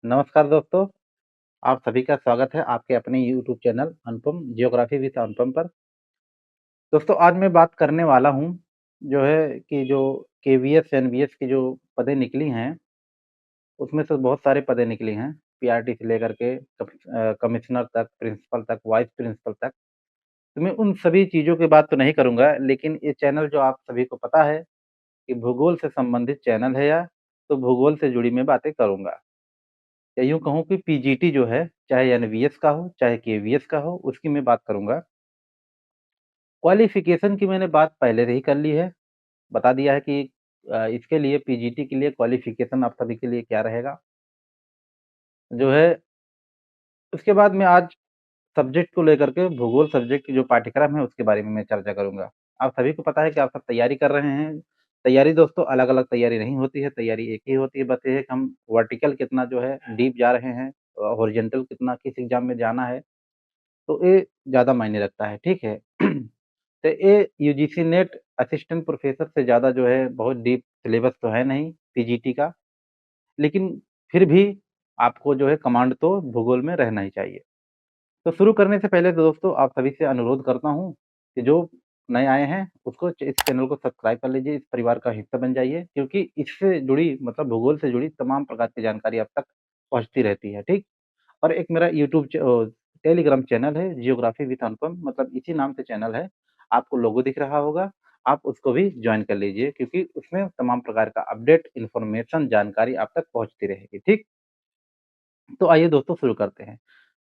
नमस्कार दोस्तों, आप सभी का स्वागत है आपके अपने YouTube channel Anupam geography with Anupam पर। दोस्तों आज मैं बात करने वाला हूँ, जो है कि जो केवीएस, एनवीएस की जो पदें निकली हैं, उसमें से बहुत सारे पदें निकली हैं, पीआरटी से लेकर के कमिश्नर तक, प्रिंसिपल तक, वाइस प्रिंसिपल तक। तो मैं उन सभी चीज़ों की बात तो नहीं करूँगा, लेकिन ये चैनल जो आप सभी को पता है कि भूगोल से संबंधित चैनल है तो भूगोल से जुड़ी मैं बातें करूँगा। या यूँ कहूँ कि पीजीटी जो है, चाहे एनवीएस का हो, चाहे केवीएस का हो, उसकी मैं बात करूँगा। क्वालिफ़िकेशन की मैंने बात पहले से ही कर ली है, बता दिया है कि इसके लिए पीजीटी के लिए क्वालिफ़िकेशन आप सभी के लिए क्या रहेगा। जो है उसके बाद मैं आज सब्जेक्ट को लेकर के भूगोल सब्जेक्ट की जो पाठ्यक्रम है उसके बारे में मैं चर्चा करूँगा। आप सभी को पता है कि आप सब तैयारी कर रहे हैं। तैयारी दोस्तों अलग-अलग तैयारी नहीं होती है, तैयारी एक ही होती है, बस ये है कि हम वर्टिकल कितना जो है डीप जा रहे हैं, हॉरिज़ॉन्टल कितना किस एग्ज़ाम में जाना है, तो ये ज़्यादा मायने रखता है, ठीक है? तो ये यूजीसी नेट असिस्टेंट प्रोफ़ेसर से ज़्यादा जो है बहुत डीप सिलेबस तो है नहीं पीजीटी का, लेकिन फिर भी आपको जो है कमांड तो भूगोल में रहना ही चाहिए। तो शुरू करने से पहले तो दोस्तों आप सभी से अनुरोध करता हूँ कि जो नए आए हैं उसको इस चैनल को सब्सक्राइब कर लीजिए, इस परिवार का हिस्सा बन जाइए क्योंकि इससे जुड़ी मतलब भूगोल से जुड़ी तमाम प्रकार की जानकारी आप तक पहुँचती रहती है, ठीक? और एक मेरा टेलीग्राम चैनल है जियोग्राफी विद अनुपम मतलब इसी नाम से चैनल है। आपको लोगो दिख रहा होगा, आप उसको भी जॉइन कर लीजिए क्योंकि उसमें तमाम प्रकार का अपडेट, इन्फॉर्मेशन, जानकारी आप तक पहुँचती रहेगी, ठीक? तो आइए दोस्तों शुरू करते हैं।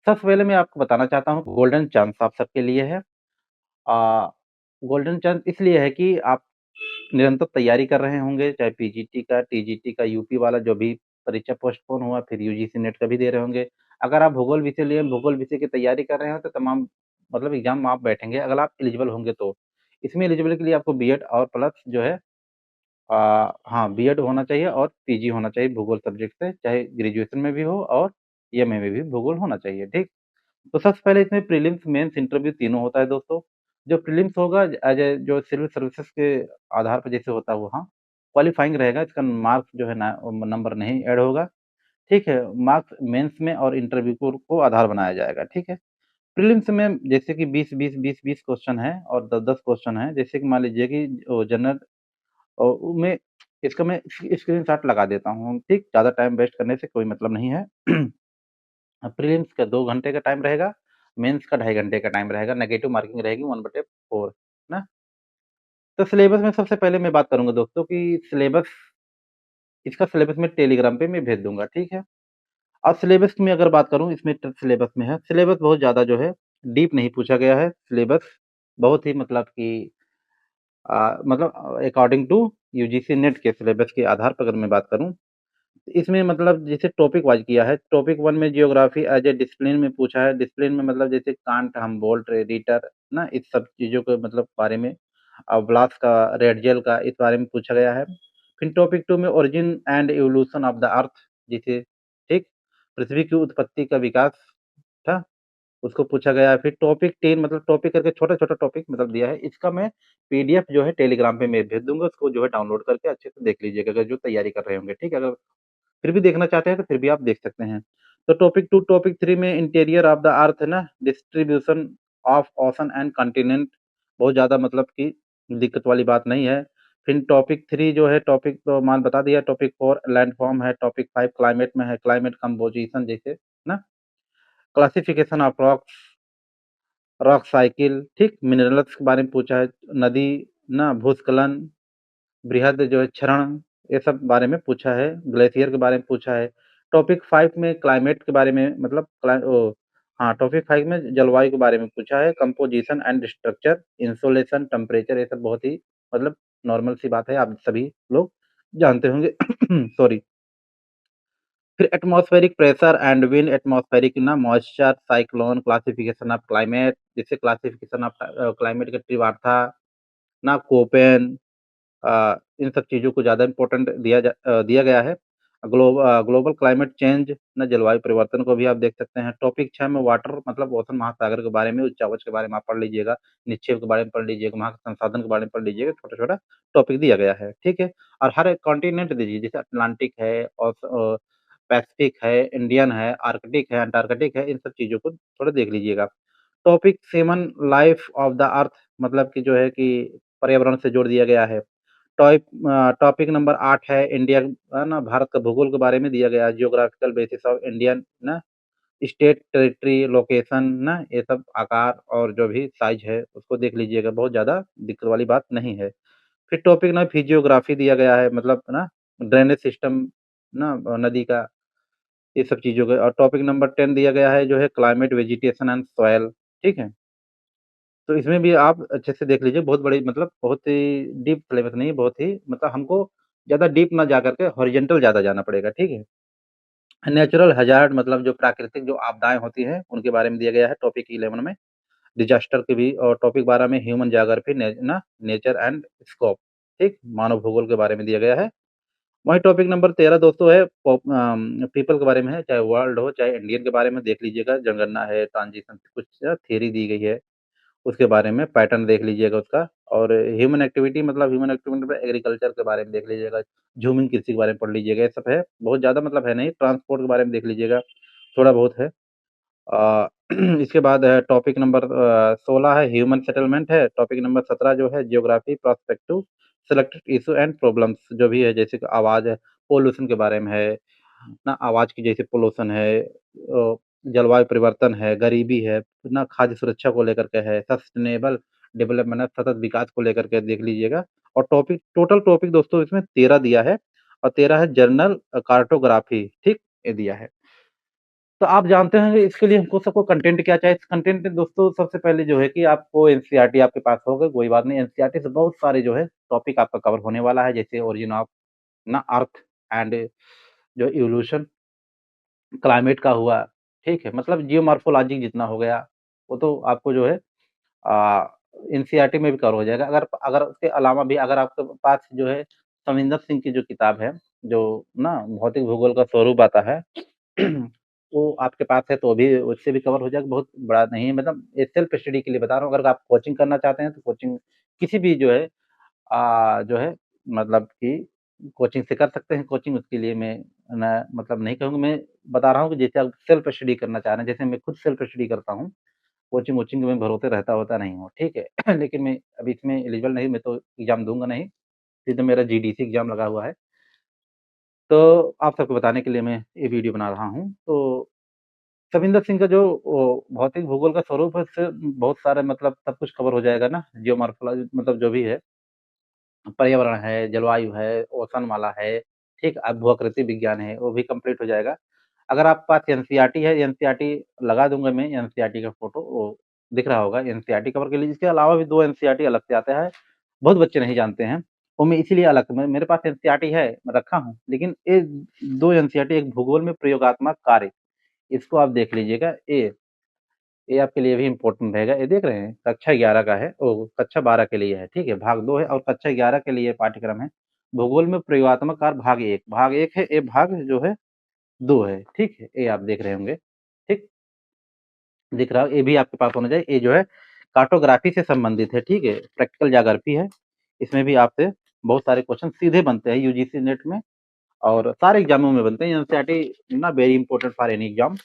सबसे पहले मैं आपको बताना चाहता हूँ गोल्डन चांस आप सबके लिए है। अ, गोल्डन चांस इसलिए है कि आप निरंतर तैयारी कर रहे होंगे, चाहे पीजीटी का, टीजीटी का, यूपी वाला जो भी परीक्षा पोस्टपोन हुआ, फिर यूजीसी नेट का भी दे रहे होंगे। अगर आप भूगोल विषय लिए भूगोल विषय की तैयारी कर रहे हो तो तमाम मतलब एग्ज़ाम आप बैठेंगे अगर आप एलिजिबल होंगे तो। इसमें एलिजिबल के लिए आपको बीएड और प्लस जो है हाँ, बीएड होना चाहिए और पीजी होना चाहिए भूगोल सब्जेक्ट से, चाहे ग्रेजुएशन में भी हो और एमए में भी भूगोल होना चाहिए, ठीक? तो सबसे पहले इसमें प्रीलिम्स, मेंस, इंटरव्यू तीनों होता है दोस्तों। जो प्रीलिम्स होगा एज़ ए जो सिविल सर्विसेज़ के आधार पर जैसे होता है वो हाँ, क्वालीफाइंग रहेगा इसका मार्क्स जो है ना नंबर नहीं ऐड होगा, ठीक है? मार्क्स मेंस में और इंटरव्यू को आधार बनाया जाएगा, ठीक है? प्रीलिम्स में जैसे कि 20-20, 20-20 क्वेश्चन है और 10-10 क्वेश्चन है, जैसे कि मान लीजिए कि जनरल में इसका मैं स्क्रीनशॉट लगा देता हूँ, ठीक? ज़्यादा टाइम वेस्ट करने से कोई मतलब नहीं है। प्रीलिम्स का 2 घंटे का टाइम रहेगा, मेंस का 2.5 घंटे का टाइम रहेगा, नेगेटिव मार्किंग रहेगी 1/4 ना? तो सिलेबस में सबसे पहले मैं बात करूँगा दोस्तों कि इसका सिलेबस मैं टेलीग्राम पे मैं भेज दूँगा, ठीक है? अब सिलेबस की मैं अगर बात करूँ इसमें सिलेबस में है, सिलेबस बहुत ज़्यादा जो है डीप नहीं पूछा गया है, सिलेबस बहुत ही मतलब कि अकॉर्डिंग टू यूजीसी नेट के सिलेबस के आधार पर अगर मैं बात करूँ इसमें मतलब जैसे टॉपिक वाइज़ किया है, टॉपिक 1 में जियोग्राफी एज़ ए डिसिप्लिन में पूछा है, डिसिप्लिन में मतलब जैसे कांट, हम्बोल्ट, रिटर ना इस सब चीज़ों के मतलब बारे में ब्लास का, रेडजेल का इस बारे में पूछा गया है। फिर टॉपिक 2 में origin and evolution of the earth जिसे ठीक, पृथ्वी की उत्पत्ति का विकास था, उसको पूछा गया है। फिर टॉपिक 10 मतलब टॉपिक करके छोटा-छोटा टॉपिक मतलब दिया है। इसका मैं पीडीएफ जो है टेलीग्राम पे मैं भेज दूँगा, उसको जो है डाउनलोड करके अच्छे से देख लीजिएगा अगर जो तैयारी कर रहे होंगे, ठीक है? अगर फिर भी देखना चाहते हैं तो फिर भी आप देख सकते हैं। तो टॉपिक 2 टॉपिक 3 में इंटीरियर ऑफ द अर्थ है ना, distribution of ocean and continent बहुत ज़्यादा मतलब कि दिक्कत वाली बात नहीं है। फिर टॉपिक 3 जो है टॉपिक तो मान बता दिया, टॉपिक 4 लैंडफॉर्म है, टॉपिक 5 क्लाइमेट में है, क्लाइमेट कंपोज़िशन जैसे ना, classification of rocks, rock cycle ठीक, मिनरल्स के बारे में पूछा है, नदी ना, भूस्खलन, बृहद जो है क्षरण, ये सब बारे में पूछा है, ग्लेशियर के बारे में पूछा है। टॉपिक 5 में क्लाइमेट के बारे में मतलब टॉपिक 5 में जलवायु के बारे में पूछा है, composition and structure, insolation, temperature ये सब बहुत ही मतलब नॉर्मल सी बात है, आप सभी लोग जानते होंगे। सॉरी। फिर atmospheric pressure and wind, atmospheric ना moisture, cyclone, classification of climate, जैसे क्लासिफिकेशन ऑफ क्लाइमेट का त्रिवार्था ना, कोपेन इन सब चीज़ों को ज़्यादा इम्पोर्टेंट दिया गया है। ग्लोबल क्लाइमेट चेंज ना जलवायु परिवर्तन को भी आप देख सकते हैं। टॉपिक 6 में वाटर मतलब ओशन महासागर के बारे में, उच्चावच के बारे में आप पढ़ लीजिएगा, निक्षेप के बारे में पढ़ लीजिएगा, वहाँ के संसाधन के बारे में पढ़ लीजिएगा, छोटा-छोटा टॉपिक दिया गया है, ठीक है? और हर एक कॉन्टिनेंट दीजिए, जैसे अटलांटिक है और पैसिफिक है, इंडियन है, आर्कटिक है, अंटार्कटिक है, इन सब चीज़ों को थोड़ा देख लीजिएगा। Topic 7 life of the earth मतलब कि जो है कि पर्यावरण से जोड़ दिया गया है। टॉपिक नंबर 8 है इंडिया ना भारत का भूगोल के बारे में दिया गया है, जियोग्राफिकल बेसिस ऑफ इंडियन ना स्टेट, टेरिटरी, लोकेशन ना ये सब आकार और जो भी साइज़ है उसको देख लीजिएगा, बहुत ज़्यादा दिक्कत वाली बात नहीं है। फिर टॉपिक ना फिजियोग्राफी दिया गया है मतलब ना ड्रेनेज सिस्टम ना नदी का, ये सब चीज़ों का और टॉपिक नंबर 10 दिया गया है जो है क्लाइमेट, वेजिटेशन एंड सॉइल, ठीक है? तो इसमें भी आप अच्छे से देख लीजिए, बहुत बड़ी मतलब बहुत ही डीप सिलेबस नहीं है, बहुत ही मतलब हमको ज़्यादा डीप ना जा कर के हॉरिज़ॉन्टल ज़्यादा जाना पड़ेगा, ठीक है? नेचुरल हैज़ार्ड मतलब जो प्राकृतिक जो आपदाएँ होती हैं, उनके बारे में दिया गया है टॉपिक 11 में, डिज़ास्टर के भी और टॉपिक 12 में human geography nature and scope, ठीक? मानव भूगोल के बारे में दिया गया है। वहीं टॉपिक नंबर 13 दोस्तों है पीपल के बारे में है, चाहे वर्ल्ड हो, चाहे इंडियन के बारे में देख लीजिएगा, जनगणना है, ट्रांज़िशन कुछ थ्योरी दी गई है। उसके बारे में पैटर्न देख लीजिएगा उसका और ह्यूमन एक्टिविटी मतलब ह्यूमन एक्टिविटी में एग्रीकल्चर के बारे में देख लीजिएगा, ज़ूमिंग कृषि के बारे में पढ़ लीजिएगा, ये सब है, बहुत ज़्यादा मतलब है नहीं, ट्रांसपोर्ट के बारे में देख लीजिएगा, थोड़ा बहुत है। अ, इसके बाद है टॉपिक नंबर 16 है ह्यूमन सेटलमेंट है, टॉपिक नंबर 17 जो है geography perspective, selected issue and problems जो भी है जैसे कि आवाज़ है, पॉल्यूशन के बारे में है, ना आवाज़ की जैसे पॉल्यूशन है जलवायु परिवर्तन है, गरीबी है, ना खाद्य सुरक्षा को लेकर के है, सस्टेनेबल डेवलपमेंट सतत विकास को लेकर के देख लीजिएगा और टोटल टॉपिक दोस्तों इसमें 13 दिया है और 13 है जर्नल कार्टोग्राफी, ठीक? ये दिया है। तो आप जानते होंगे इसके लिए हमको सबको कंटेंट क्या चाहिए? कंटेंट दोस्तों सबसे पहले जो है कि आपको एनसीईआरटी आपके पास होगा, कोई बात नहीं एनसीईआरटी से बहुत सारे जो है टॉपिक आपका कवर होने वाला है, जैसे ओरिजिन ऑफ ना अर्थ एंड जो इवोल्यूशन क्लाइमेट का हुआ, ठीक है? मतलब जियोमॉर्फोलॉजी जितना हो गया, वो तो आपको जो है एनसीईआरटी में भी कवर हो जाएगा। अगर अगर उसके अलावा भी अगर आपके पास जो है सविंदर सिंह की जो किताब है, जो ना भौतिक भूगोल का स्वरूप आता है वो आपके पास है तो भी उससे भी कवर हो जाएगा, बहुत बड़ा नहीं है मतलब ये सेल्फ स्टडी के लिए बता रहा हूँ, अगर आप कोचिंग करना चाहते हैं तो कोचिंग किसी भी जो है जो है मतलब कि कोचिंग से कर सकते हैं, कोचिंग उसके लिए मैं मतलब नहीं कहूँगा, मैं बता रहा हूँ कि जैसे आप सेल्फ स्टडी करना चाह रहे हैं, जैसे मैं खुद सेल्फ स्टडी करता हूँ, कोचिंग-वोचिंग में भरोसे रहता होता नहीं हूँ, ठीक है? लेकिन मैं अभी इसमें एलिजिबल नहीं, मैं तो एग्ज़ाम दूँगा नहीं, सीधे मेरा जीडीसी एग्ज़ाम लगा हुआ है। तो आप सबको बताने के लिए मैं ये वीडियो बना रहा हूँ। तो सविंदर सिंह का जो वो भौतिक भूगोल का स्वरूप है, उससे बहुत सारे मतलब सब कुछ कवर हो जाएगा ना, जियोमॉर्फोलॉजी मतलब जो भी है, पर्यावरण है, जलवायु है, ओशनमाला है, ठीक? भू-आकृति विज्ञान है, वो भी कंप्लीट हो जाएगा। अगर आपके पास एनसीईआरटी है, एनसीईआरटी लगा दूँगा मैं एनसीईआरटी का फ़ोटो वो दिख रहा होगा, एनसीईआरटी कवर कर लीजिए। इसके अलावा भी 2 एनसीईआरटी अलग से आता है, बहुत बच्चे नहीं जानते हैं। वो मैं इसीलिए अलग मैं मेरे पास एनसीईआरटी है, मैं रखा हूँ, लेकिन ये 2 एनसीईआरटी एक भूगोल में प्रयोगात्मक कार्य, इसको आप देख लीजिएगा। ये आपके लिए भी इम्पोर्टेंट रहेगा। ये देख रहे हैं कक्षा 11 का है कक्षा 12 के लिए है, ठीक है? भाग 2 है और कक्षा 11 के लिए पाठ्यक्रम है। भूगोल में प्रयोगात्मक कार्य भाग 1 है, ये भाग जो है 2 है, ठीक है? ये आप देख रहे होंगे, ठीक? दिख रहा हो, ये भी आपके पास होना चाहिए। ये जो है कार्टोग्राफी से संबंधित है, ठीक है? प्रैक्टिकल ज्योग्राफी है। इसमें भी आपसे बहुत सारे क्वेश्चन सीधे बनते हैं यूजीसी नेट में और सारे एग्ज़ामों में बनते हैं। एनसीईआरटी ना very important for any exam.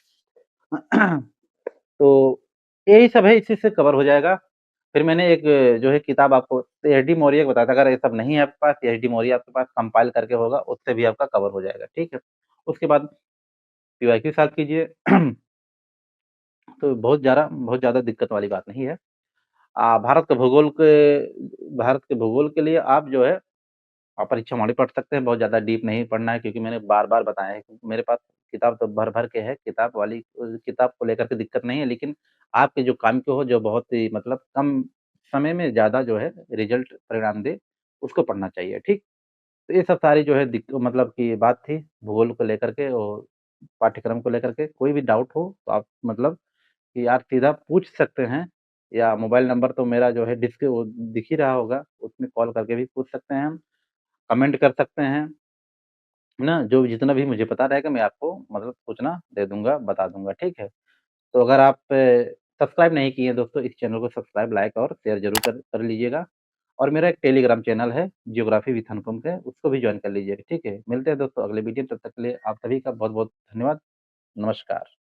तो यही सब है, इसी से कवर हो जाएगा। फिर मैंने एक जो है किताब आपको एचडी मौर्य का बताया था, अगर ये सब नहीं है आपके पास, एचडी मौर्य आपके पास कंपाइल करके होगा, उससे भी आपका कवर हो जाएगा, ठीक है? उसके बाद पीवाईक्यू सॉल्व कीजिए, तो बहुत ज़्यादा दिक्कत वाली बात नहीं है। भारत के भूगोल के लिए आप जो है परीक्षा मोड पढ़ सकते हैं, बहुत ज़्यादा डीप नहीं पढ़ना है क्योंकि मैंने बार-बार बताया है कि मेरे पास किताब तो भर-भर के है, किताब को लेकर के दिक्कत नहीं है, लेकिन आपके जो काम के हो, जो बहुत ही मतलब कम समय में ज़्यादा जो है रिज़ल्ट परिणाम दे, उसको पढ़ना चाहिए, ठीक? तो ये सब सारी जो है मतलब कि बात थी भूगोल को लेकर के और पाठ्यक्रम को लेकर के, कोई भी डाउट हो तो आप मतलब कि आप सीधा पूछ सकते हैं या मोबाइल नंबर तो मेरा जो है वो दिख ही रहा होगा, उसमें कॉल करके भी पूछ सकते हैं हम, कमेंट कर सकते हैं, है ना? जो जितना भी मुझे पता रहेगा मैं आपको मतलब सूचना दे दूँगा, बता दूँगा, ठीक है? तो अगर आप सब्सक्राइब नहीं किए हैं दोस्तों इस चैनल को सब्सक्राइब, लाइक और शेयर ज़रूर कर लीजिएगा और मेरा एक टेलीग्राम चैनल है, जियोग्राफी विथ अनुपम का, उसको भी जॉइन कर लीजिएगा, ठीक है? मिलते हैं दोस्तों अगले वीडियो, तब तक के लिए आप सभी का बहुत-बहुत धन्यवाद। नमस्कार।